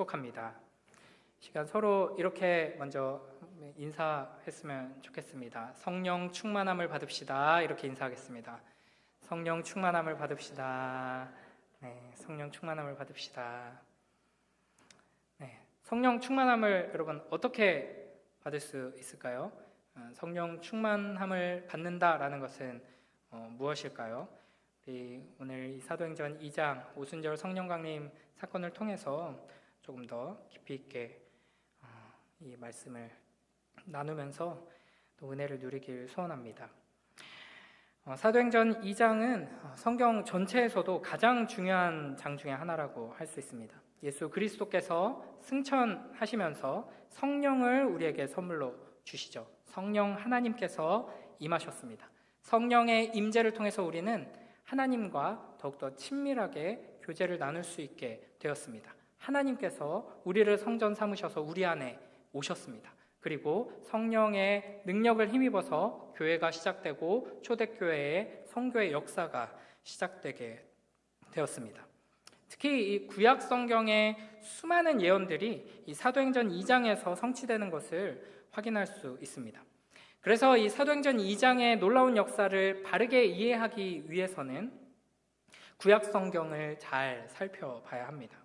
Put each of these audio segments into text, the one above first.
축복합니다. 시간 서로 이렇게 먼저 인사했으면 좋겠습니다. 성령 충만함을 받읍시다. 이렇게 인사하겠습니다. 성령 충만함을 받읍시다. 네, 성령 충만함을 받읍시다. 네, 성령 충만함을 여러분 어떻게 받을 수 있을까요? 성령 충만함을 받는다라는 것은 무엇일까요? 오늘 이 사도행전 2장 오순절 성령 강림 사건을 통해서 조금 더 깊이 있게 이 말씀을 나누면서 또 은혜를 누리길 소원합니다. 사도행전 2장은 성경 전체에서도 가장 중요한 장 중에 하나라고 할 수 있습니다. 예수 그리스도께서 승천하시면서 성령을 우리에게 선물로 주시죠. 성령 하나님께서 임하셨습니다. 성령의 임재를 통해서 우리는 하나님과 더욱더 친밀하게 교제를 나눌 수 있게 되었습니다. 하나님께서 우리를 성전 삼으셔서 우리 안에 오셨습니다. 그리고 성령의 능력을 힘입어서 교회가 시작되고 초대교회의 성교의 역사가 시작되게 되었습니다. 특히 이 구약 성경의 수많은 예언들이 이 사도행전 2장에서 성취되는 것을 확인할 수 있습니다. 그래서 이 사도행전 2장의 놀라운 역사를 바르게 이해하기 위해서는 구약 성경을 잘 살펴봐야 합니다.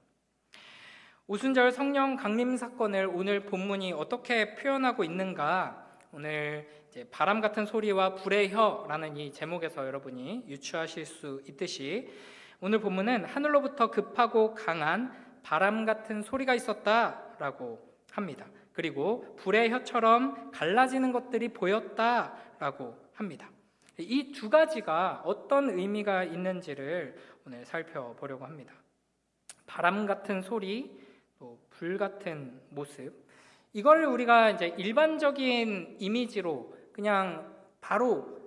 오순절 성령 강림 사건을 오늘 본문이 어떻게 표현하고 있는가, 오늘 이제 바람 같은 소리와 불의 혀라는 이 제목에서 여러분이 유추하실 수 있듯이 오늘 본문은 하늘로부터 급하고 강한 바람 같은 소리가 있었다라고 합니다. 그리고 불의 혀처럼 갈라지는 것들이 보였다라고 합니다. 이 두 가지가 어떤 의미가 있는지를 오늘 살펴보려고 합니다. 바람 같은 소리, 또 불 같은 모습, 이걸 우리가 이제 일반적인 이미지로 그냥 바로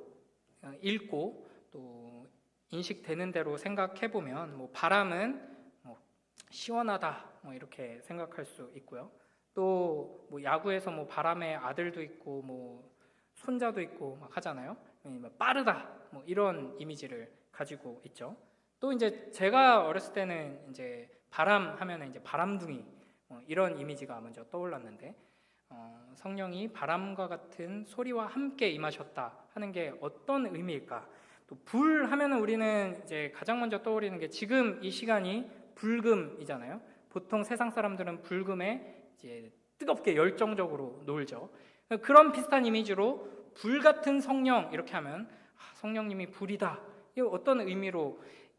읽고 또 인식되는 대로 생각해 보면 바람은 시원하다 이렇게 생각할 수 있고요. 또 야구에서 바람의 아들도 있고 손자도 있고 막 하잖아요. 빠르다 이런 이미지를 가지고 있죠. 또 이제 제가 어렸을 때는 이제 바람 하면 이제 바람둥이 이런 이미지가 먼저 떠올랐는데 성령이 바람과 같은 소리와 함께 임하셨다 하는 게 어떤 의미일까? 또 불 하면은 우리는 이제 가장 먼저 떠오르는 게 지금 이 시간이 불금이잖아요. 보통 세상 사람들은 불금에 이제 뜨겁게 열정적으로 놀죠. 그런 비슷한 이미지로 불 같은 성령 이렇게 하면 성령님이 불이다. 이거 어떤 의미로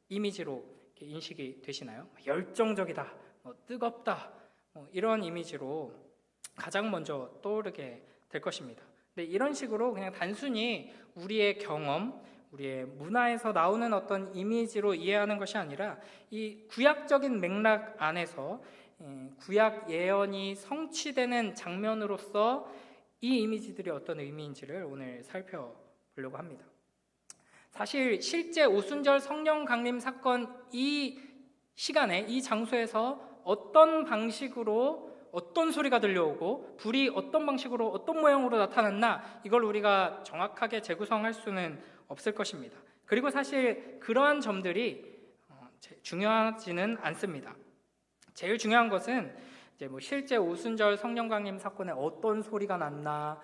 이미지로 이렇게 인식이 되시나요? 열정적이다, 뜨겁다, 이런 이미지로 가장 먼저 떠오르게 될 것입니다. 근데 이런 식으로 그냥 단순히 우리의 경험, 우리의 문화에서 나오는 어떤 이미지로 이해하는 것이 아니라 이 구약적인 맥락 안에서 구약 예언이 성취되는 장면으로서 이 이미지들이 어떤 의미인지를 오늘 살펴보려고 합니다. 사실 실제 오순절 성령 강림 사건 이 시간에 이 장소에서 어떤 방식으로 어떤 소리가 들려오고 불이 어떤 방식으로 어떤 모양으로 나타났나, 이걸 우리가 정확하게 재구성할 수는 없을 것입니다. 그리고 사실 그러한 점들이 중요하지는 않습니다. 제일 중요한 것은 이제 실제 오순절 성령 강림 사건에 어떤 소리가 났나,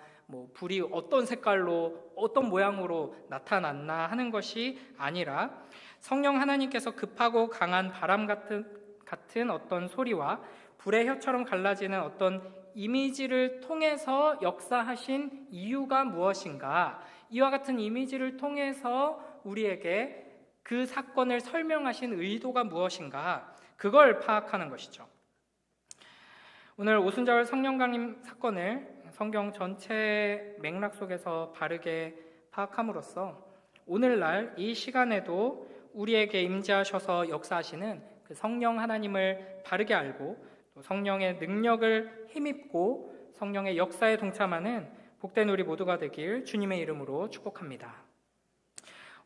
불이 어떤 색깔로 어떤 모양으로 나타났나 하는 것이 아니라 성령 하나님께서 급하고 강한 바람 같은 어떤 소리와 불의 혀처럼 갈라지는 어떤 이미지를 통해서 역사하신 이유가 무엇인가, 이와 같은 이미지를 통해서 우리에게 그 사건을 설명하신 의도가 무엇인가, 그걸 파악하는 것이죠. 오늘 오순절 성령 강림 사건을 성경 전체 맥락 속에서 바르게 파악함으로써 오늘날 이 시간에도 우리에게 임재하셔서 역사하시는 그 성령 하나님을 바르게 알고 또 성령의 능력을 힘입고 성령의 역사에 동참하는 복된 우리 모두가 되길 주님의 이름으로 축복합니다.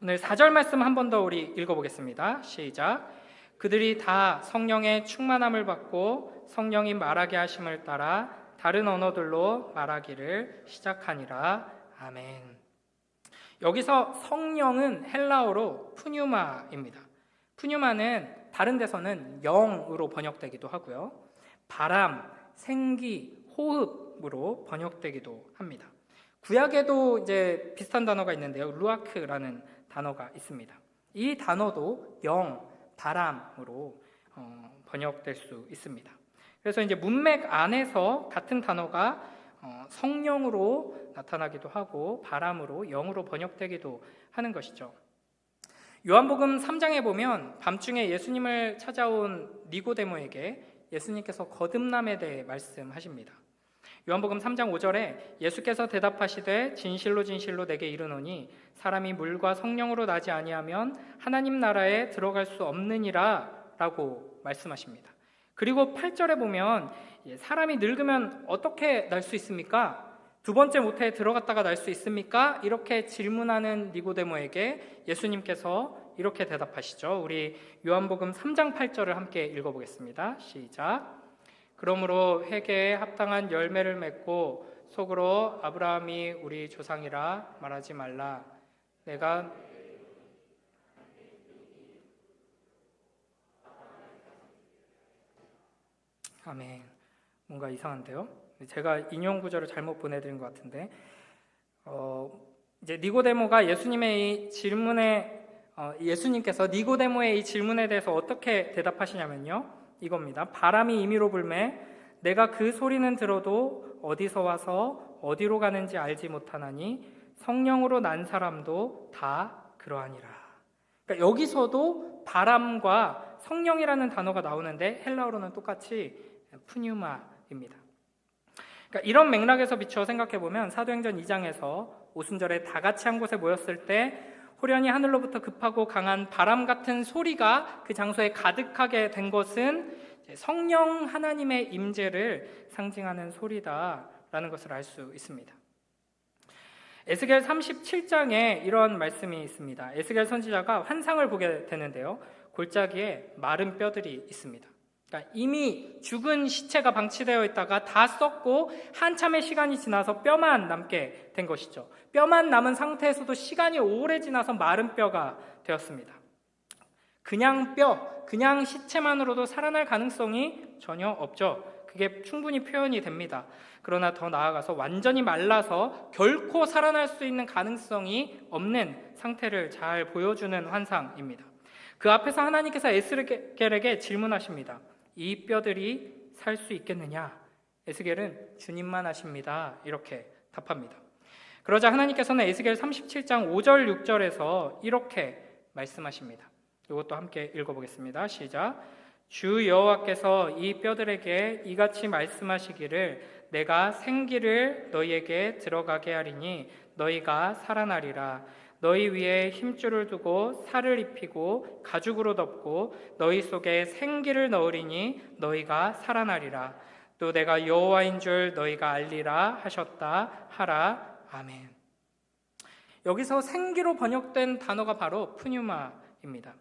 오늘 4절 말씀 한 번 더 우리 읽어보겠습니다. 시작. 그들이 다 성령의 충만함을 받고 성령이 말하게 하심을 따라 다른 언어들로 말하기를 시작하니라. 아멘. 여기서 성령은 헬라어로 푸뉴마입니다. 푸뉴마는 다른 데서는 영으로 번역되기도 하고요. 바람, 생기, 호흡으로 번역되기도 합니다. 구약에도 이제 비슷한 단어가 있는데요. 루아크라는 단어가 있습니다. 이 단어도 영, 바람으로 번역될 수 있습니다. 그래서 이제 문맥 안에서 같은 단어가 성령으로 나타나기도 하고 바람으로 영으로 번역되기도 하는 것이죠. 요한복음 3장에 보면 밤중에 예수님을 찾아온 니고데모에게 예수님께서 거듭남에 대해 말씀하십니다. 요한복음 3장 5절에 예수께서 대답하시되 진실로 진실로 내게 이르노니 사람이 물과 성령으로 나지 아니하면 하나님 나라에 들어갈 수 없느니라 라고 말씀하십니다. 그리고 8절에 보면 사람이 늙으면 어떻게 날 수 있습니까? 두 번째 모태에 들어갔다가 날 수 있습니까? 이렇게 질문하는 니고데모에게 예수님께서 이렇게 대답하시죠. 우리 요한복음 3장 8절을 함께 읽어보겠습니다. 시작. 그러므로 회개에 합당한 열매를 맺고 속으로 아브라함이 우리 조상이라 말하지 말라. 내가 아멘. 뭔가 이상한데요? 제가 인용 구절을 잘못 보내드린 것 같은데 이제 니고데모가 예수님의 이 질문에 예수님께서 니고데모의 이 질문에 대해서 어떻게 대답하시냐면요, 이겁니다. 바람이 임의로 불매 내가 그 소리는 들어도 어디서 와서 어디로 가는지 알지 못하나니 성령으로 난 사람도 다 그러하니라. 그러니까 여기서도 바람과 성령이라는 단어가 나오는데 헬라어로는 똑같이 푸뉴마입니다. 그러니까 이런 맥락에서 비추어 생각해보면 사도행전 2장에서 오순절에 다 같이 한 곳에 모였을 때 호련히 하늘로부터 급하고 강한 바람 같은 소리가 그 장소에 가득하게 된 것은 성령 하나님의 임재를 상징하는 소리다라는 것을 알 수 있습니다. 에스겔 37장에 이런 말씀이 있습니다. 에스겔 선지자가 환상을 보게 되는데요, 골짜기에 마른 뼈들이 있습니다. 그러니까 이미 죽은 시체가 방치되어 있다가 다 썩고 한참의 시간이 지나서 뼈만 남게 된 것이죠. 뼈만 남은 상태에서도 시간이 오래 지나서 마른 뼈가 되었습니다. 그냥 뼈, 그냥 시체만으로도 살아날 가능성이 전혀 없죠. 그게 충분히 표현이 됩니다. 그러나 더 나아가서 완전히 말라서 결코 살아날 수 있는 가능성이 없는 상태를 잘 보여주는 환상입니다. 그 앞에서 하나님께서 에스겔에게 질문하십니다. 이 뼈들이 살 수 있겠느냐? 에스겔은 주님만 아십니다. 이렇게 답합니다. 그러자 하나님께서는 에스겔 37장 5절 6절에서 이렇게 말씀하십니다. 이것도 함께 읽어보겠습니다. 시작. 주 여호와께서 이 뼈들에게 이같이 말씀하시기를 내가 생기를 너희에게 들어가게 하리니 너희가 살아나리라. 너희 위에 힘줄을 두고 살을 입히고 가죽으로 덮고 너희 속에 생기를 넣으리니 너희가 살아나리라. 또 내가 여호와인 줄 너희가 알리라 하셨다 하라. 아멘. 여기서 생기로 번역된 단어가 바로 푸뉴마입니다.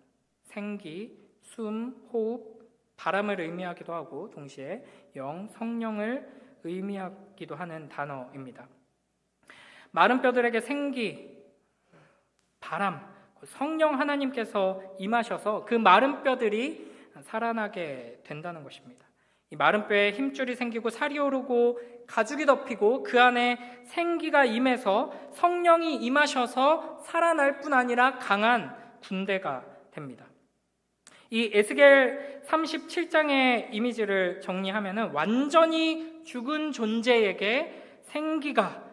생기, 숨, 호흡, 바람을 의미하기도 하고 동시에 영, 성령을 의미하기도 하는 단어입니다. 마른 뼈들에게 생기, 바람, 성령 하나님께서 임하셔서 그 마른 뼈들이 살아나게 된다는 것입니다. 이 마른 뼈에 힘줄이 생기고 살이 오르고 가죽이 덮이고 그 안에 생기가 임해서 성령이 임하셔서 살아날 뿐 아니라 강한 군대가 됩니다. 이 에스겔 37장의 이미지를 정리하면은 완전히 죽은 존재에게 생기가,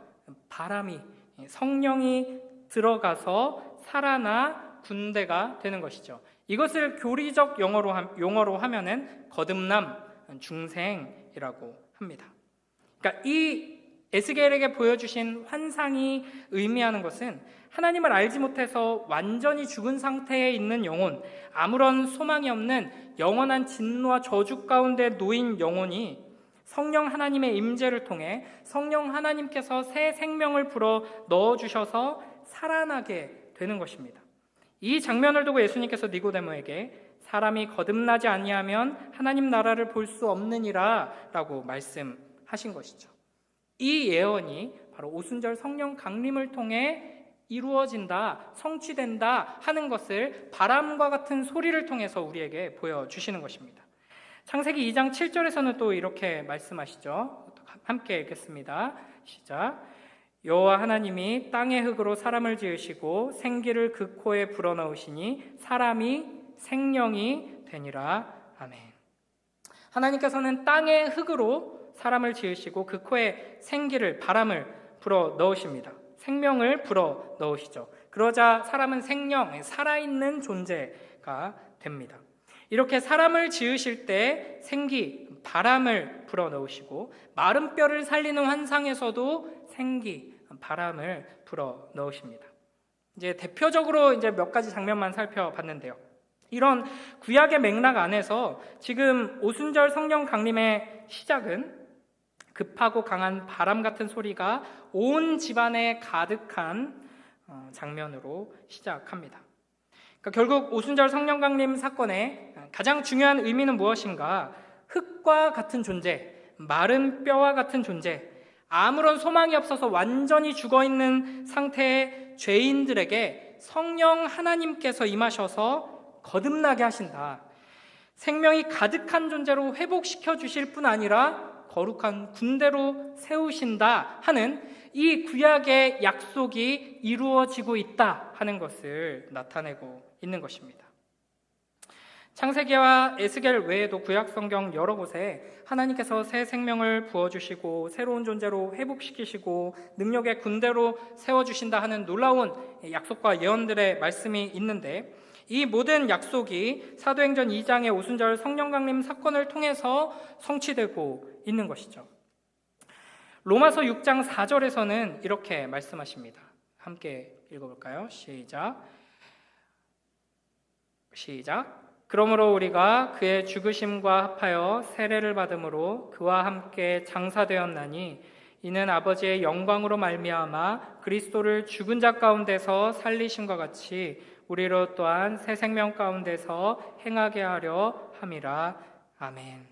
바람이, 성령이 들어가서 살아나 군대가 되는 것이죠. 이것을 교리적 용어로 하면은 거듭남, 중생이라고 합니다. 그러니까 이 에스겔에게 보여주신 환상이 의미하는 것은 하나님을 알지 못해서 완전히 죽은 상태에 있는 영혼, 아무런 소망이 없는 영원한 진노와 저주 가운데 놓인 영혼이 성령 하나님의 임재를 통해 성령 하나님께서 새 생명을 불어 넣어주셔서 살아나게 되는 것입니다. 이 장면을 두고 예수님께서 니고데모에게 사람이 거듭나지 아니하면 하나님 나라를 볼 수 없느니라 라고 말씀하신 것이죠. 이 예언이 바로 오순절 성령 강림을 통해 이루어진다, 성취된다 하는 것을 바람과 같은 소리를 통해서 우리에게 보여주시는 것입니다. 창세기 2장 7절에서는 또 이렇게 말씀하시죠. 함께 읽겠습니다. 시작. 여호와 하나님이 땅의 흙으로 사람을 지으시고 생기를 그 코에 불어넣으시니 사람이 생명이 되니라. 아멘. 하나님께서는 땅의 흙으로 사람을 지으시고 그 코에 생기를, 바람을 불어넣으십니다. 생명을 불어넣으시죠. 그러자 사람은 생명, 살아있는 존재가 됩니다. 이렇게 사람을 지으실 때 생기, 바람을 불어넣으시고 마른 뼈를 살리는 환상에서도 생기, 바람을 불어넣으십니다. 이제 대표적으로 이제 몇 가지 장면만 살펴봤는데요. 이런 구약의 맥락 안에서 지금 오순절 성령 강림의 시작은 급하고 강한 바람 같은 소리가 온 집안에 가득한 장면으로 시작합니다. 그러니까 결국 오순절 성령 강림 사건의 가장 중요한 의미는 무엇인가? 흙과 같은 존재, 마른 뼈와 같은 존재, 아무런 소망이 없어서 완전히 죽어있는 상태의 죄인들에게 성령 하나님께서 임하셔서 거듭나게 하신다. 생명이 가득한 존재로 회복시켜 주실 뿐 아니라 거룩한 군대로 세우신다 하는 이 구약의 약속이 이루어지고 있다 하는 것을 나타내고 있는 것입니다. 창세기와 에스겔 외에도 구약 성경 여러 곳에 하나님께서 새 생명을 부어주시고 새로운 존재로 회복시키시고 능력의 군대로 세워주신다 하는 놀라운 약속과 예언들의 말씀이 있는데, 이 모든 약속이 사도행전 2장의 오순절 성령 강림 사건을 통해서 성취되고 있는 것이죠. 로마서 6장 4절에서는 이렇게 말씀하십니다. 함께 읽어볼까요? 시작. 그러므로 우리가 그의 죽으심과 합하여 세례를 받음으로 그와 함께 장사되었나니 이는 아버지의 영광으로 말미암아 그리스도를 죽은 자 가운데서 살리심과 같이 우리로 또한 새 생명 가운데서 행하게 하려 함이라. 아멘.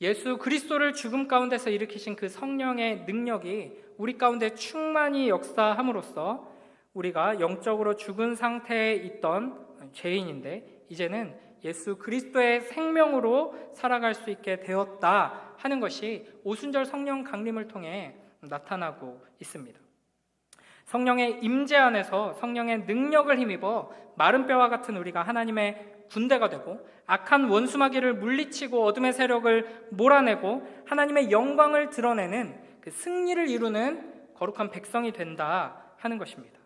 예수 그리스도를 죽음 가운데서 일으키신 그 성령의 능력이 우리 가운데 충만히 역사함으로써 우리가 영적으로 죽은 상태에 있던 죄인인데 이제는 예수 그리스도의 생명으로 살아갈 수 있게 되었다 하는 것이 오순절 성령 강림을 통해 나타나고 있습니다. 성령의 임재 안에서 성령의 능력을 힘입어 마른 뼈와 같은 우리가 하나님의 군대가 되고 악한 원수마귀를 물리치고 어둠의 세력을 몰아내고 하나님의 영광을 드러내는 그 승리를 이루는 거룩한 백성이 된다 하는 것입니다.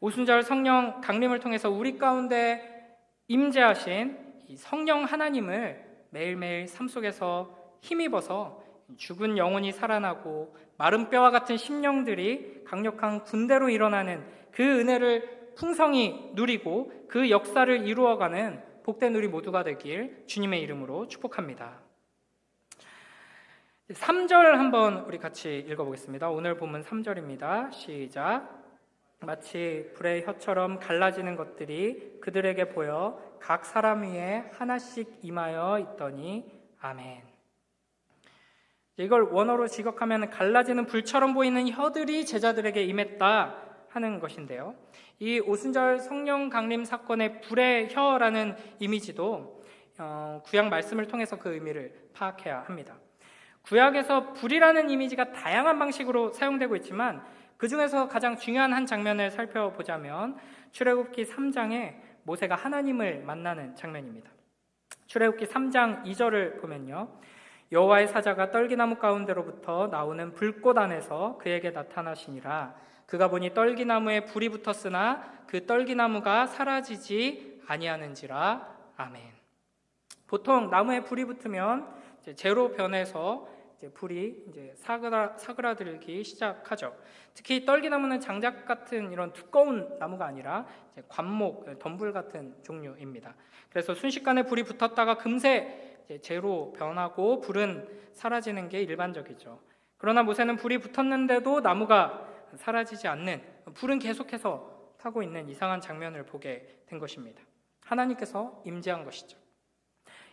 오순절 성령 강림을 통해서 우리 가운데 임재하신 이 성령 하나님을 매일매일 삶 속에서 힘입어서 죽은 영혼이 살아나고 마른 뼈와 같은 심령들이 강력한 군대로 일어나는 그 은혜를 풍성히 누리고 그 역사를 이루어가는 복된 우리 모두가 되길 주님의 이름으로 축복합니다. 3절 한번 우리 같이 읽어보겠습니다. 오늘 본문 3절입니다. 시작. 마치 불의 혀처럼 갈라지는 것들이 그들에게 보여 각 사람 위에 하나씩 임하여 있더니 아멘. 이걸 원어로 직역하면 갈라지는 불처럼 보이는 혀들이 제자들에게 임했다 하는 것인데요. 이 오순절 성령 강림 사건의 불의 혀라는 이미지도 구약 말씀을 통해서 그 의미를 파악해야 합니다. 구약에서 불이라는 이미지가 다양한 방식으로 사용되고 있지만 그 중에서 가장 중요한 한 장면을 살펴보자면 출애굽기 3장에 모세가 하나님을 만나는 장면입니다. 출애굽기 3장 2절을 보면요, 여호와의 사자가 떨기나무 가운데로부터 나오는 불꽃 안에서 그에게 나타나시니라. 그가 보니 떨기나무에 불이 붙었으나 그 떨기나무가 사라지지 아니하는지라. 아멘. 보통 나무에 불이 붙으면 재로 변해서 불이 사그라들기 시작하죠. 특히 떨기나무는 장작 같은 이런 두꺼운 나무가 아니라 관목, 덤불 같은 종류입니다. 그래서 순식간에 불이 붙었다가 금세 재로 변하고 불은 사라지는 게 일반적이죠. 그러나 모세는 불이 붙었는데도 나무가 사라지지 않는, 불은 계속해서 타고 있는 이상한 장면을 보게 된 것입니다. 하나님께서 임재한 것이죠.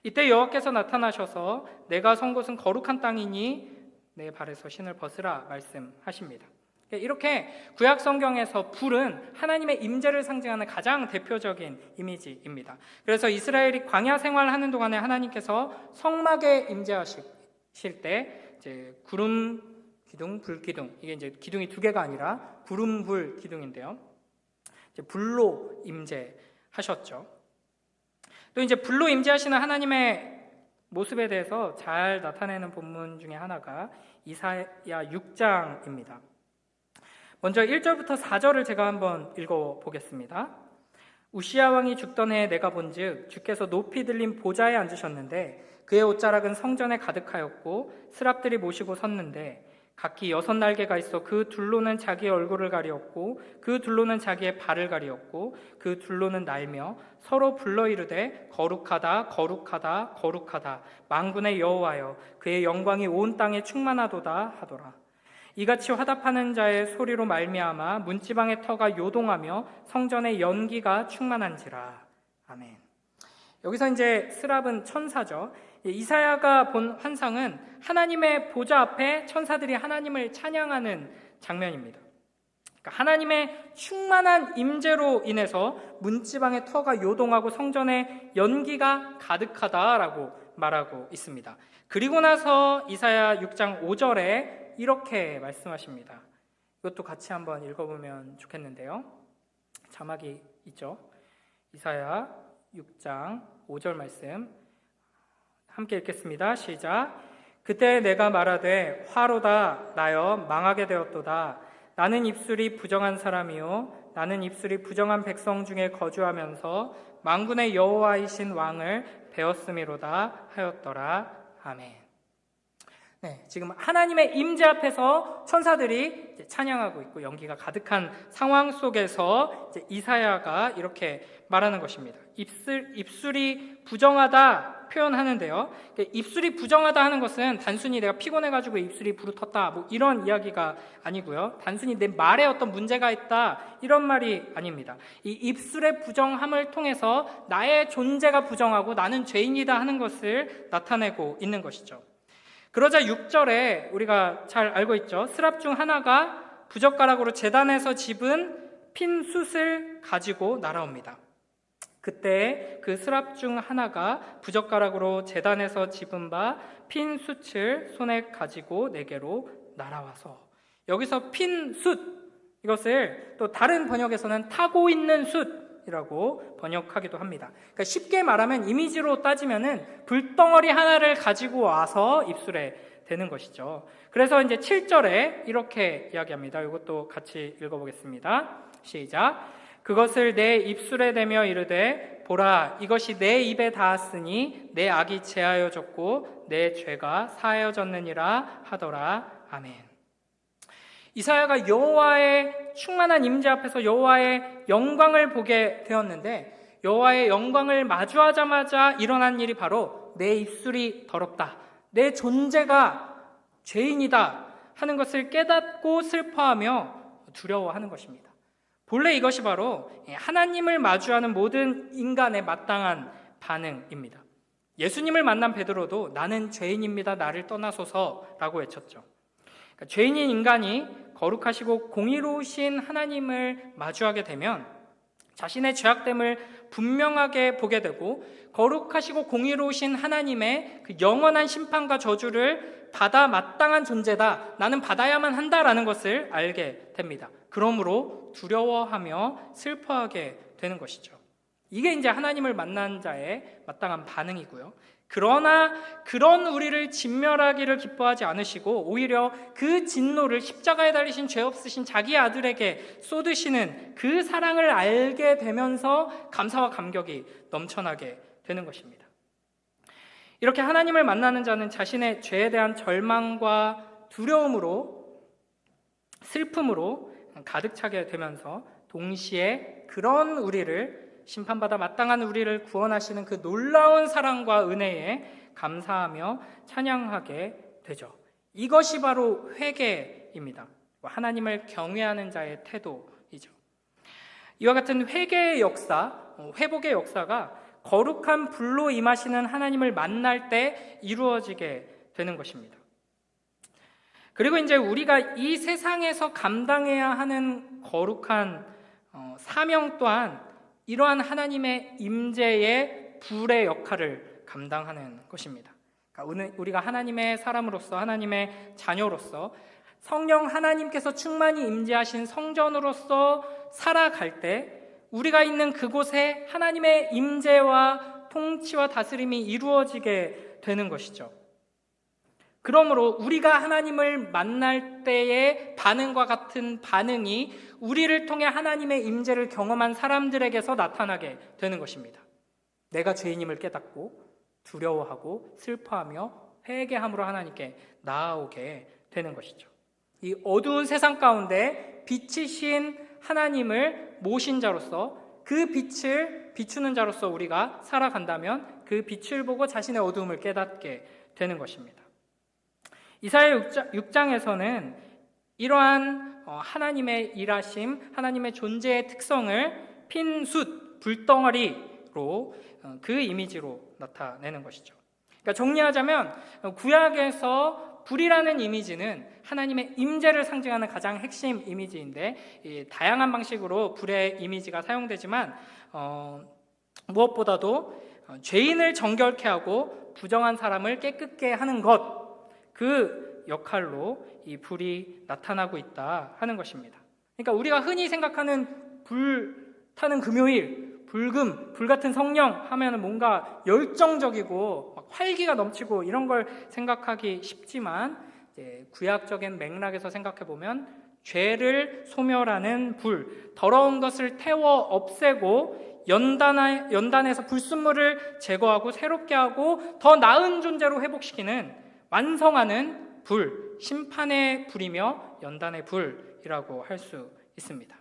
이때 여호와께서 나타나셔서 내가 선 곳은 거룩한 땅이니 내 발에서 신을 벗으라 말씀하십니다. 이렇게 구약 성경에서 불은 하나님의 임재를 상징하는 가장 대표적인 이미지입니다. 그래서 이스라엘이 광야 생활하는 동안에 하나님께서 성막에 임재하실 때 이제 구름 기둥, 불 기둥, 이게 이제 기둥이 두 개가 아니라 구름, 불 기둥인데요. 이제 불로 임재하셨죠. 또 이제 불로 임재하시는 하나님의 모습에 대해서 잘 나타내는 본문 중에 하나가 이사야 6장입니다. 먼저 1절부터 4절을 제가 한번 읽어보겠습니다. 우시야 왕이 죽던 해에 내가 본즉 주께서 높이 들린 보좌에 앉으셨는데 그의 옷자락은 성전에 가득하였고 스랍들이 모시고 섰는데 각기 6날개가 있어 그 둘로는 자기의 얼굴을 가리었고 그 둘로는 자기의 발을 가리었고 그 둘로는 날며 서로 불러 이르되 거룩하다 거룩하다 거룩하다 만군의 여호와여 그의 영광이 온 땅에 충만하도다 하더라. 이같이 화답하는 자의 소리로 말미암아 문지방의 터가 요동하며 성전의 연기가 충만한지라. 아멘. 여기서 이제 스랍은 천사죠. 이사야가 본 환상은 하나님의 보좌 앞에 천사들이 하나님을 찬양하는 장면입니다. 그러니까 하나님의 충만한 임재로 인해서 문지방의 터가 요동하고 성전의 연기가 가득하다라고 말하고 있습니다. 그리고 나서 이사야 6장 5절에 이렇게 말씀하십니다. 이것도 같이 한번 읽어보면 좋겠는데요. 자막이 있죠. 이사야 6장 5절 말씀 함께 읽겠습니다. 시작. 그때 내가 말하되 화로다 나여 망하게 되었도다. 나는 입술이 부정한 사람이요 나는 입술이 부정한 백성 중에 거주하면서 만군의 여호와이신 왕을 배웠음이로다 하였더라. 아멘. 네, 지금 하나님의 임재 앞에서 천사들이 이제 찬양하고 있고 연기가 가득한 상황 속에서 이제 이사야가 이렇게 말하는 것입니다. 입술이 부정하다 표현하는데요. 입술이 부정하다 하는 것은 단순히 내가 피곤해가지고 입술이 부르텄다 뭐 이런 이야기가 아니고요. 단순히 내 말에 어떤 문제가 있다 이런 말이 아닙니다. 이 입술의 부정함을 통해서 나의 존재가 부정하고 나는 죄인이다 하는 것을 나타내고 있는 것이죠. 그러자 6절에 우리가 잘 알고 있죠. 스랍 중 하나가 부젓가락으로 제단에서 집은 핀 숯을 가지고 날아옵니다. 그때 그 스랍 중 하나가 부젓가락으로 제단에서 집은 바 핀 숯을 손에 가지고 내게로 날아와서, 여기서 핀 숯, 이것을 또 다른 번역에서는 타고 있는 숯이라고 번역하기도 합니다. 그러니까 쉽게 말하면 이미지로 따지면은 불덩어리 하나를 가지고 와서 입술에 대는 것이죠. 그래서 이제 7절에 이렇게 이야기합니다. 이것도 같이 읽어보겠습니다. 시작. 그것을 내 입술에 대며 이르되 보라 이것이 내 입에 닿았으니 내 악이 제하여졌고 내 죄가 사하여졌느니라 하더라. 아멘. 이사야가 여호와의 충만한 임재 앞에서 여호와의 영광을 보게 되었는데, 여호와의 영광을 마주하자마자 일어난 일이 바로 내 입술이 더럽다, 내 존재가 죄인이다 하는 것을 깨닫고 슬퍼하며 두려워하는 것입니다. 본래 이것이 바로 하나님을 마주하는 모든 인간의 마땅한 반응입니다. 예수님을 만난 베드로도 나는 죄인입니다, 나를 떠나소서라고 외쳤죠. 그러니까 죄인인 인간이 거룩하시고 공의로우신 하나님을 마주하게 되면 자신의 죄악됨을 분명하게 보게 되고, 거룩하시고 공의로우신 하나님의 그 영원한 심판과 저주를 받아 마땅한 존재다, 나는 받아야만 한다라는 것을 알게 됩니다. 그러므로 두려워하며 슬퍼하게 되는 것이죠. 이게 이제 하나님을 만난 자의 마땅한 반응이고요. 그러나 그런 우리를 진멸하기를 기뻐하지 않으시고 오히려 그 진노를 십자가에 달리신 죄 없으신 자기 아들에게 쏟으시는 그 사랑을 알게 되면서 감사와 감격이 넘쳐나게 되는 것입니다. 이렇게 하나님을 만나는 자는 자신의 죄에 대한 절망과 두려움으로, 슬픔으로 가득 차게 되면서 동시에 그런 우리를, 심판받아 마땅한 우리를 구원하시는 그 놀라운 사랑과 은혜에 감사하며 찬양하게 되죠. 이것이 바로 회개입니다. 하나님을 경외하는 자의 태도이죠. 이와 같은 회개의 역사, 회복의 역사가 거룩한 불로 임하시는 하나님을 만날 때 이루어지게 되는 것입니다. 그리고 이제 우리가 이 세상에서 감당해야 하는 거룩한 사명 또한 이러한 하나님의 임재의 불의 역할을 감당하는 것입니다. 그러니까 우리가 하나님의 사람으로서, 하나님의 자녀로서 성령 하나님께서 충만히 임재하신 성전으로서 살아갈 때 우리가 있는 그곳에 하나님의 임재와 통치와 다스림이 이루어지게 되는 것이죠. 그러므로 우리가 하나님을 만날 때의 반응과 같은 반응이 우리를 통해 하나님의 임재를 경험한 사람들에게서 나타나게 되는 것입니다. 내가 죄인임을 깨닫고 두려워하고 슬퍼하며 회개함으로 하나님께 나아오게 되는 것이죠. 이 어두운 세상 가운데 빛이신 하나님을 모신 자로서 그 빛을 비추는 자로서 우리가 살아간다면 그 빛을 보고 자신의 어두움을 깨닫게 되는 것입니다. 이사야 6장에서는 이러한 하나님의 일하심, 하나님의 존재의 특성을 핀 숯, 불덩어리로 그 이미지로 나타내는 것이죠. 그러니까 정리하자면 구약에서 불이라는 이미지는 하나님의 임재를 상징하는 가장 핵심 이미지인데 다양한 방식으로 불의 이미지가 사용되지만 무엇보다도 죄인을 정결케 하고 부정한 사람을 깨끗게 하는 것, 그 역할로 이 불이 나타나고 있다 하는 것입니다. 그러니까 우리가 흔히 생각하는 불 타는 금요일, 불 같은 성령 하면 뭔가 열정적이고 막 활기가 넘치고 이런 걸 생각하기 쉽지만 이제 구약적인 맥락에서 생각해 보면 죄를 소멸하는 불, 더러운 것을 태워 없애고 연단에서 불순물을 제거하고 새롭게 하고 더 나은 존재로 회복시키는 완성하는 불, 심판의 불이며 연단의 불이라고 할 수 있습니다.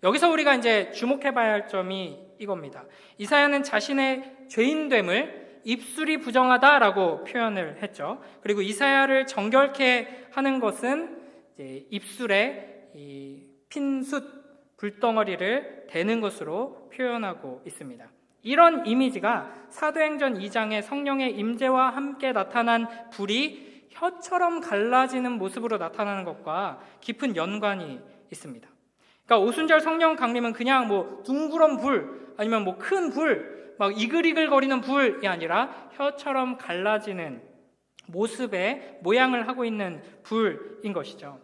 여기서 우리가 이제 주목해봐야 할 점이 이겁니다. 이사야는 자신의 죄인됨을 입술이 부정하다라고 표현을 했죠. 그리고 이사야를 정결케 하는 것은 이제 입술에 이 핀숯 불덩어리를 대는 것으로 표현하고 있습니다. 이런 이미지가 사도행전 2장의 성령의 임재와 함께 나타난 불이 혀처럼 갈라지는 모습으로 나타나는 것과 깊은 연관이 있습니다. 그러니까 오순절 성령 강림은 그냥 뭐 둥그런 불 아니면 뭐 큰 불, 막 이글이글거리는 불이 아니라 혀처럼 갈라지는 모습의 모양을 하고 있는 불인 것이죠.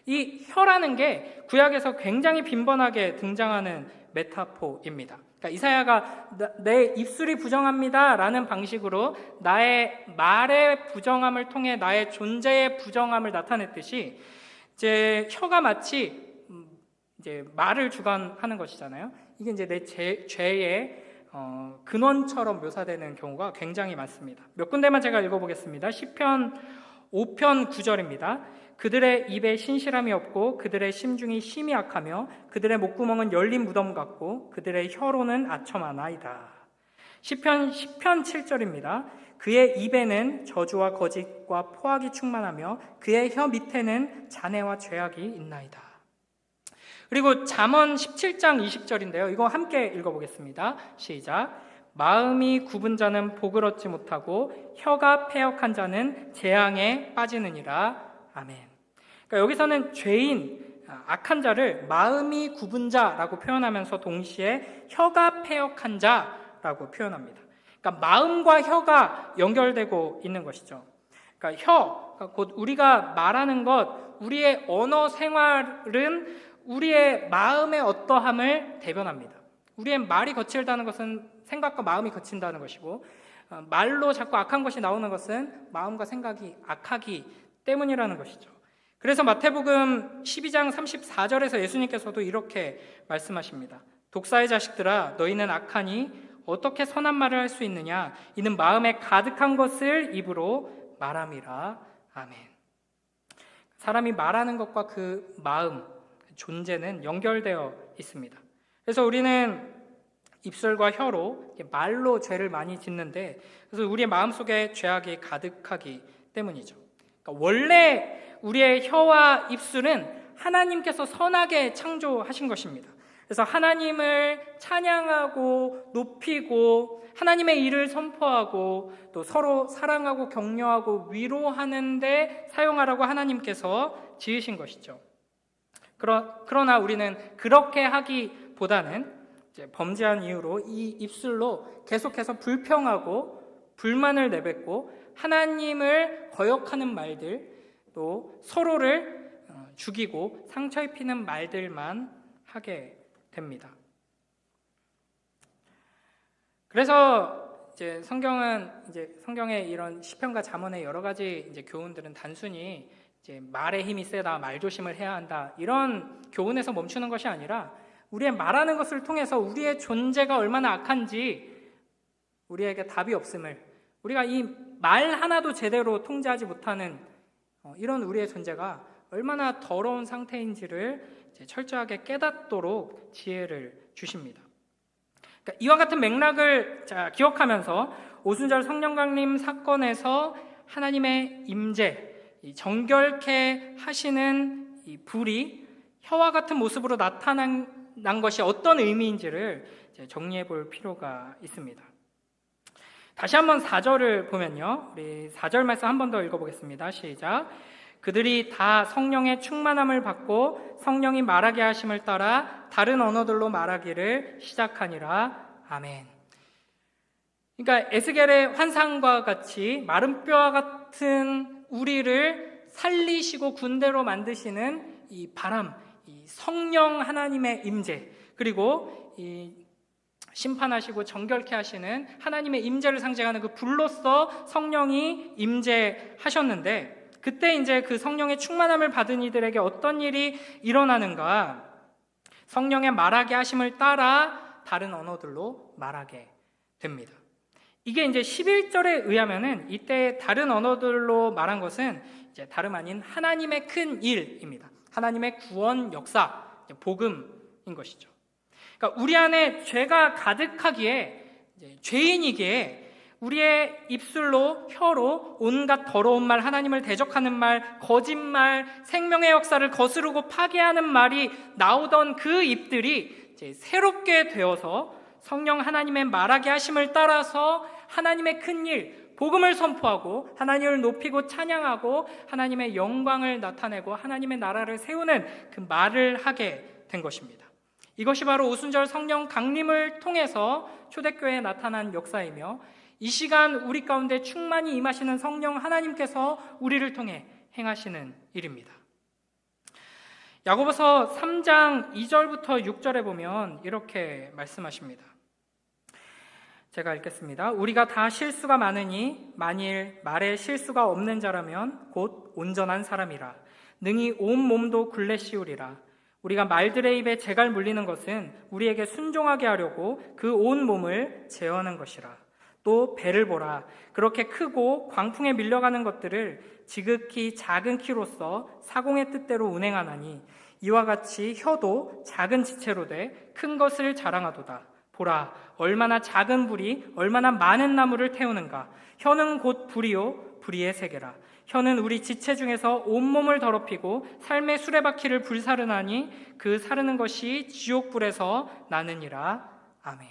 이 혀라는 게 구약에서 굉장히 빈번하게 등장하는 메타포입니다. 그러니까 이사야가 내 입술이 부정합니다 라는 방식으로 나의 말의 부정함을 통해 나의 존재의 부정함을 나타냈듯이 이제 혀가 마치 이제 말을 주관하는 것이잖아요. 이게 이제 내 죄의 근원처럼 묘사되는 경우가 굉장히 많습니다. 몇 군데만 제가 읽어보겠습니다. 시편 5편 9절입니다. 그들의 입에 신실함이 없고 그들의 심중이 심히 악하며 그들의 목구멍은 열린 무덤 같고 그들의 혀로는 아첨하나이다. 시편 10편 7절입니다. 그의 입에는 저주와 거짓과 포악이 충만하며 그의 혀 밑에는 잔해와 죄악이 있나이다. 그리고 잠언 17장 20절인데요. 이거 함께 읽어보겠습니다. 시작. 마음이 굽은 자는 복을 얻지 못하고 혀가 패역한 자는 재앙에 빠지느니라. 아멘. 그러니까 여기서는 죄인, 악한 자를 마음이 굽은 자라고 표현하면서 동시에 혀가 패역한 자라고 표현합니다. 그러니까 마음과 혀가 연결되고 있는 것이죠. 그러니까 혀, 곧 우리가 말하는 것, 우리의 언어 생활은 우리의 마음의 어떠함을 대변합니다. 우리의 말이 거칠다는 것은 생각과 마음이 거친다는 것이고 말로 자꾸 악한 것이 나오는 것은 마음과 생각이 악하기 때문이라는 것이죠. 그래서 마태복음 12장 34절에서 예수님께서도 이렇게 말씀하십니다. 독사의 자식들아 너희는 악하니 어떻게 선한 말을 할 수 있느냐 이는 마음에 가득한 것을 입으로 말함이라. 아멘. 사람이 말하는 것과 그 마음, 존재는 연결되어 있습니다. 그래서 우리는 입술과 혀로 말로 죄를 많이 짓는데 그래서 우리의 마음속에 죄악이 가득하기 때문이죠. 그러니까 원래 우리의 혀와 입술은 하나님께서 선하게 창조하신 것입니다. 그래서 하나님을 찬양하고 높이고 하나님의 일을 선포하고 또 서로 사랑하고 격려하고 위로하는 데 사용하라고 하나님께서 지으신 것이죠. 그러나 우리는 그렇게 하기보다는 이제 범죄한 이유로 이 입술로 계속해서 불평하고 불만을 내뱉고 하나님을 거역하는 말들, 또 서로를 죽이고 상처 입히는 말들만 하게 됩니다. 그래서 이제 성경의 이런 시편과 잠언의 여러 가지 이제 교훈들은 단순히 이제 말의 힘이 세다, 말 조심을 해야 한다, 이런 교훈에서 멈추는 것이 아니라 우리의 말하는 것을 통해서 우리의 존재가 얼마나 악한지 우리에게 답이 없음을, 우리가 이 말 하나도 제대로 통제하지 못하는 이런 우리의 존재가 얼마나 더러운 상태인지를 철저하게 깨닫도록 지혜를 주십니다. 그러니까 이와 같은 맥락을 기억하면서 오순절 성령 강림 사건에서 하나님의 임재, 정결케 하시는 이 불이 혀와 같은 모습으로 나타난 것이 어떤 의미인지를 정리해 볼 필요가 있습니다. 다시 한번 4절을 보면요, 우리 4절 말씀 한 번 더 읽어보겠습니다. 시작. 그들이 다 성령의 충만함을 받고 성령이 말하게 하심을 따라 다른 언어들로 말하기를 시작하니라. 아멘. 그러니까 에스겔의 환상과 같이 마른 뼈와 같은 우리를 살리시고 군대로 만드시는 이 바람, 이 성령 하나님의 임재, 그리고 이 심판하시고 정결케 하시는 하나님의 임재를 상징하는 그 불로서 성령이 임재하셨는데, 그때 이제 그 성령의 충만함을 받은 이들에게 어떤 일이 일어나는가? 성령의 말하게 하심을 따라 다른 언어들로 말하게 됩니다. 이게 이제 11절에 의하면은 이때 다른 언어들로 말한 것은 이제 다름 아닌 하나님의 큰 일입니다. 하나님의 구원 역사, 복음인 것이죠. 그러니까 우리 안에 죄가 가득하기에, 죄인이기에 우리의 입술로, 혀로 온갖 더러운 말, 하나님을 대적하는 말, 거짓말, 생명의 역사를 거스르고 파괴하는 말이 나오던 그 입들이 이제 새롭게 되어서 성령 하나님의 말하게 하심을 따라서 하나님의 큰 일, 복음을 선포하고 하나님을 높이고 찬양하고 하나님의 영광을 나타내고 하나님의 나라를 세우는 그 말을 하게 된 것입니다. 이것이 바로 오순절 성령 강림을 통해서 초대교회에 나타난 역사이며, 이 시간 우리 가운데 충만히 임하시는 성령 하나님께서 우리를 통해 행하시는 일입니다. 야고보서 3장 2절부터 6절에 보면 이렇게 말씀하십니다. 제가 읽겠습니다. 우리가 다 실수가 많으니 만일 말에 실수가 없는 자라면 곧 온전한 사람이라. 능히 온 몸도 굴레 씌우리라. 우리가 말들의 입에 재갈 물리는 것은 우리에게 순종하게 하려고 그 온 몸을 제어하는 것이라. 또 배를 보라. 그렇게 크고 광풍에 밀려가는 것들을 지극히 작은 키로서 사공의 뜻대로 운행하나니 이와 같이 혀도 작은 지체로 돼 큰 것을 자랑하도다. 보라, 얼마나 작은 불이 얼마나 많은 나무를 태우는가. 혀는 곧 불이요 불의의 세계라. 혀는 우리 지체 중에서 온몸을 더럽히고 삶의 수레바퀴를 불사르나니 그 사르는 것이 지옥불에서 나느니라. 아멘.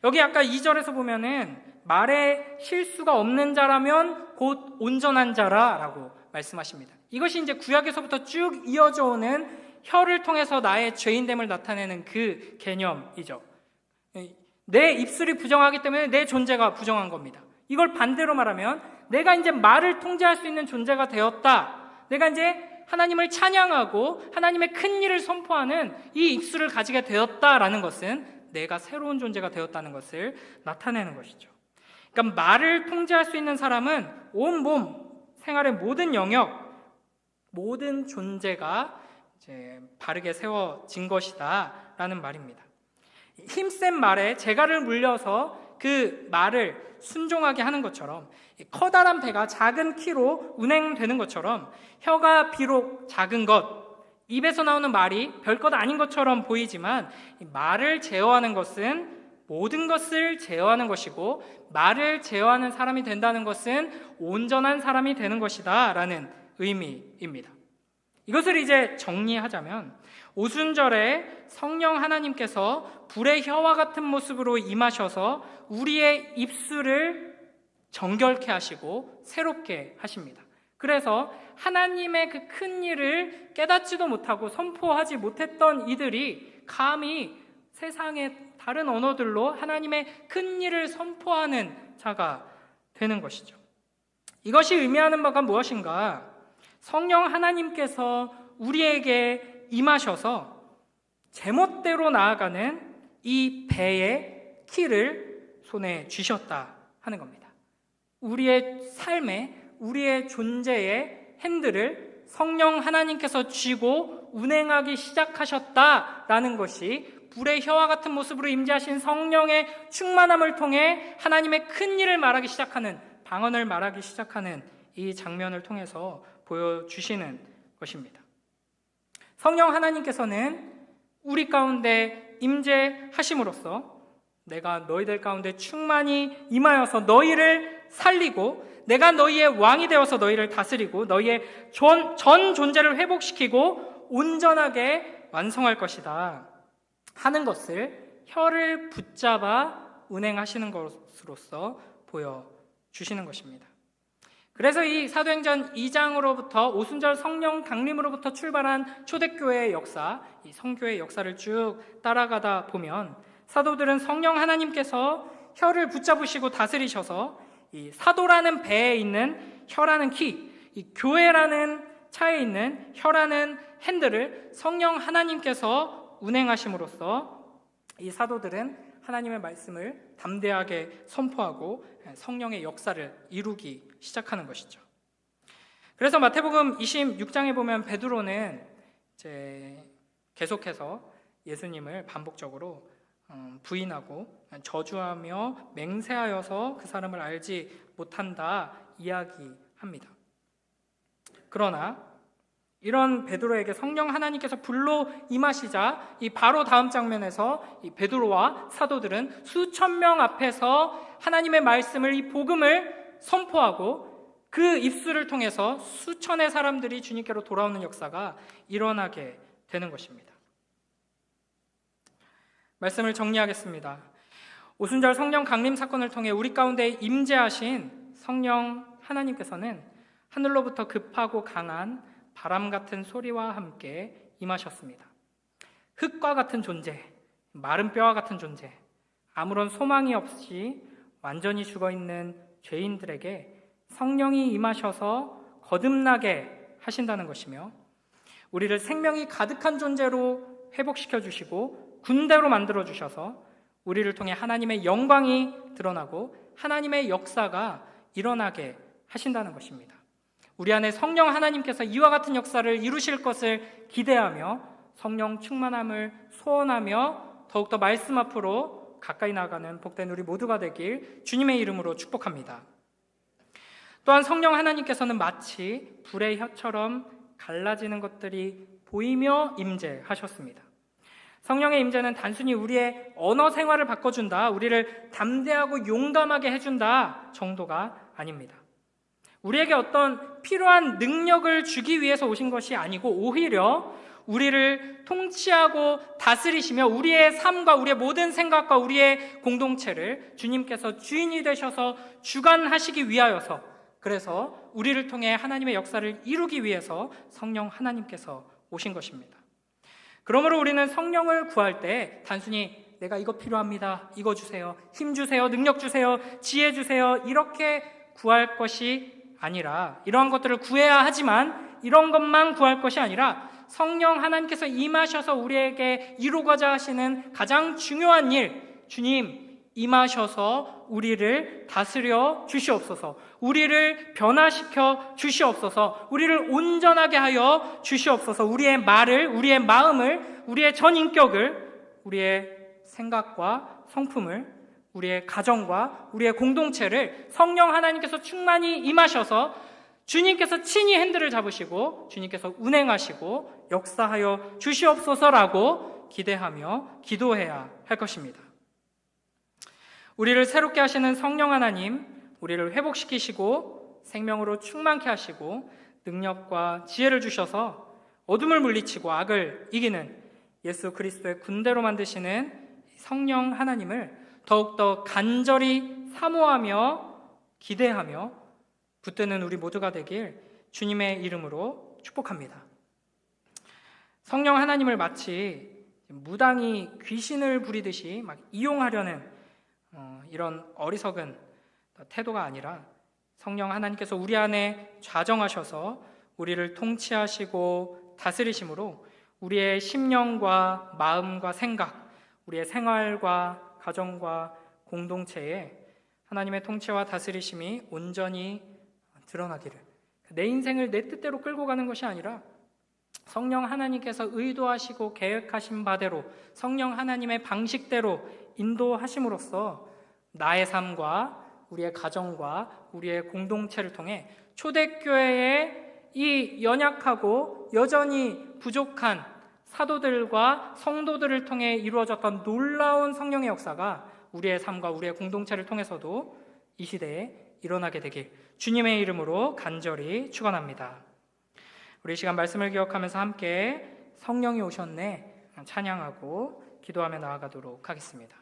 여기 아까 2절에서 보면은 말에 실수가 없는 자라면 곧 온전한 자라라고 말씀하십니다. 이것이 이제 구약에서부터 쭉 이어져 오는 혀를 통해서 나의 죄인됨을 나타내는 그 개념이죠. 내 입술이 부정하기 때문에 내 존재가 부정한 겁니다. 이걸 반대로 말하면 내가 이제 말을 통제할 수 있는 존재가 되었다. 내가 이제 하나님을 찬양하고 하나님의 큰 일을 선포하는 이 입술을 가지게 되었다라는 것은 내가 새로운 존재가 되었다는 것을 나타내는 것이죠. 그러니까 말을 통제할 수 있는 사람은 온몸, 생활의 모든 영역, 모든 존재가 이제 바르게 세워진 것이다라는 말입니다. 힘센 말에 재갈을 물려서 그 말을 순종하게 하는 것처럼, 커다란 배가 작은 키로 운행되는 것처럼 혀가 비록 작은 것, 입에서 나오는 말이 별것 아닌 것처럼 보이지만 말을 제어하는 것은 모든 것을 제어하는 것이고, 말을 제어하는 사람이 된다는 것은 온전한 사람이 되는 것이다 라는 의미입니다. 이것을 이제 정리하자면 오순절에 성령 하나님께서 불의 혀와 같은 모습으로 임하셔서 우리의 입술을 정결케 하시고 새롭게 하십니다. 그래서 하나님의 그 큰 일을 깨닫지도 못하고 선포하지 못했던 이들이 감히 세상의 다른 언어들로 하나님의 큰 일을 선포하는 자가 되는 것이죠. 이것이 의미하는 바가 무엇인가? 성령 하나님께서 우리에게 임하셔서 제멋대로 나아가는 이 배의 키를 손에 쥐셨다 하는 겁니다. 우리의 삶에, 우리의 존재의 핸들을 성령 하나님께서 쥐고 운행하기 시작하셨다라는 것이 불의 혀와 같은 모습으로 임재하신 성령의 충만함을 통해 하나님의 큰 일을 말하기 시작하는, 방언을 말하기 시작하는 이 장면을 통해서 보여주시는 것입니다. 성령 하나님께서는 우리 가운데 임재하심으로써 내가 너희들 가운데 충만히 임하여서 너희를 살리고 내가 너희의 왕이 되어서 너희를 다스리고 너희의 전 존재를 회복시키고 온전하게 완성할 것이다 하는 것을 혀를 붙잡아 운행하시는 것으로서 보여주시는 것입니다. 그래서 이 사도행전 2장으로부터 오순절 성령 강림으로부터 출발한 초대교회의 역사, 이 성교의 역사를 쭉 따라가다 보면 사도들은 성령 하나님께서 혀를 붙잡으시고 다스리셔서 이 사도라는 배에 있는 혀라는 키, 이 교회라는 차에 있는 혀라는 핸들을 성령 하나님께서 운행하심으로써 이 사도들은 하나님의 말씀을 담대하게 선포하고 성령의 역사를 이루기 시작하는 것이죠. 그래서 마태복음 26장에 보면 베드로는 이제 계속해서 예수님을 반복적으로 부인하고 저주하며 맹세하여서 그 사람을 알지 못한다 이야기합니다. 그러나 이런 베드로에게 성령 하나님께서 불로 임하시자 이 바로 다음 장면에서 이 베드로와 사도들은 수천 명 앞에서 하나님의 말씀을, 이 복음을 선포하고 그 입술을 통해서 수천의 사람들이 주님께로 돌아오는 역사가 일어나게 되는 것입니다. 말씀을 정리하겠습니다. 오순절 성령 강림 사건을 통해 우리 가운데 임재하신 성령 하나님께서는 하늘로부터 급하고 강한 바람 같은 소리와 함께 임하셨습니다. 흙과 같은 존재, 마른 뼈와 같은 존재, 아무런 소망이 없이 완전히 죽어있는 죄인들에게 성령이 임하셔서 거듭나게 하신다는 것이며 우리를 생명이 가득한 존재로 회복시켜 주시고 군대로 만들어 주셔서 우리를 통해 하나님의 영광이 드러나고 하나님의 역사가 일어나게 하신다는 것입니다. 우리 안에 성령 하나님께서 이와 같은 역사를 이루실 것을 기대하며 성령 충만함을 소원하며 더욱더 말씀 앞으로 가까이 나가는 복된 우리 모두가 되길 주님의 이름으로 축복합니다. 또한 성령 하나님께서는 마치 불의 혀처럼 갈라지는 것들이 보이며 임재하셨습니다. 성령의 임재는 단순히 우리의 언어 생활을 바꿔준다, 우리를 담대하고 용감하게 해준다 정도가 아닙니다. 우리에게 어떤 필요한 능력을 주기 위해서 오신 것이 아니고 오히려 우리를 통치하고 다스리시며 우리의 삶과 우리의 모든 생각과 우리의 공동체를 주님께서 주인이 되셔서 주관하시기 위하여서, 그래서 우리를 통해 하나님의 역사를 이루기 위해서 성령 하나님께서 오신 것입니다. 그러므로 우리는 성령을 구할 때 단순히 내가 이거 필요합니다, 이거 주세요, 힘 주세요, 능력 주세요, 지혜 주세요 이렇게 구할 것이 아니라, 이러한 것들을 구해야 하지만 이런 것만 구할 것이 아니라 성령 하나님께서 임하셔서 우리에게 이루고자 하시는 가장 중요한 일, 주님 임하셔서 우리를 다스려 주시옵소서, 우리를 변화시켜 주시옵소서, 우리를 온전하게 하여 주시옵소서, 우리의 말을, 우리의 마음을, 우리의 전 인격을, 우리의 생각과 성품을, 우리의 가정과 우리의 공동체를 성령 하나님께서 충만히 임하셔서 주님께서 친히 핸들을 잡으시고 주님께서 운행하시고 역사하여 주시옵소서라고 기대하며 기도해야 할 것입니다. 우리를 새롭게 하시는 성령 하나님, 우리를 회복시키시고 생명으로 충만케 하시고 능력과 지혜를 주셔서 어둠을 물리치고 악을 이기는 예수 그리스도의 군대로 만드시는 성령 하나님을 더욱더 간절히 사모하며 기대하며 붙드는 우리 모두가 되길 주님의 이름으로 축복합니다. 성령 하나님을 마치 무당이 귀신을 부리듯이 막 이용하려는 이런 어리석은 태도가 아니라 성령 하나님께서 우리 안에 좌정하셔서 우리를 통치하시고 다스리심으로 우리의 심령과 마음과 생각, 우리의 생활과 가정과 공동체에 하나님의 통치와 다스리심이 온전히 드러나기를, 내 인생을 내 뜻대로 끌고 가는 것이 아니라 성령 하나님께서 의도하시고 계획하신 바대로 성령 하나님의 방식대로 인도하심으로써 나의 삶과 우리의 가정과 우리의 공동체를 통해 초대교회의 이 연약하고 여전히 부족한 사도들과 성도들을 통해 이루어졌던 놀라운 성령의 역사가 우리의 삶과 우리의 공동체를 통해서도 이 시대에 일어나게 되길 주님의 이름으로 간절히 축원합니다. 우리 시간 말씀을 기억하면서 함께 성령이 오셨네 찬양하고 기도하며 나아가도록 하겠습니다.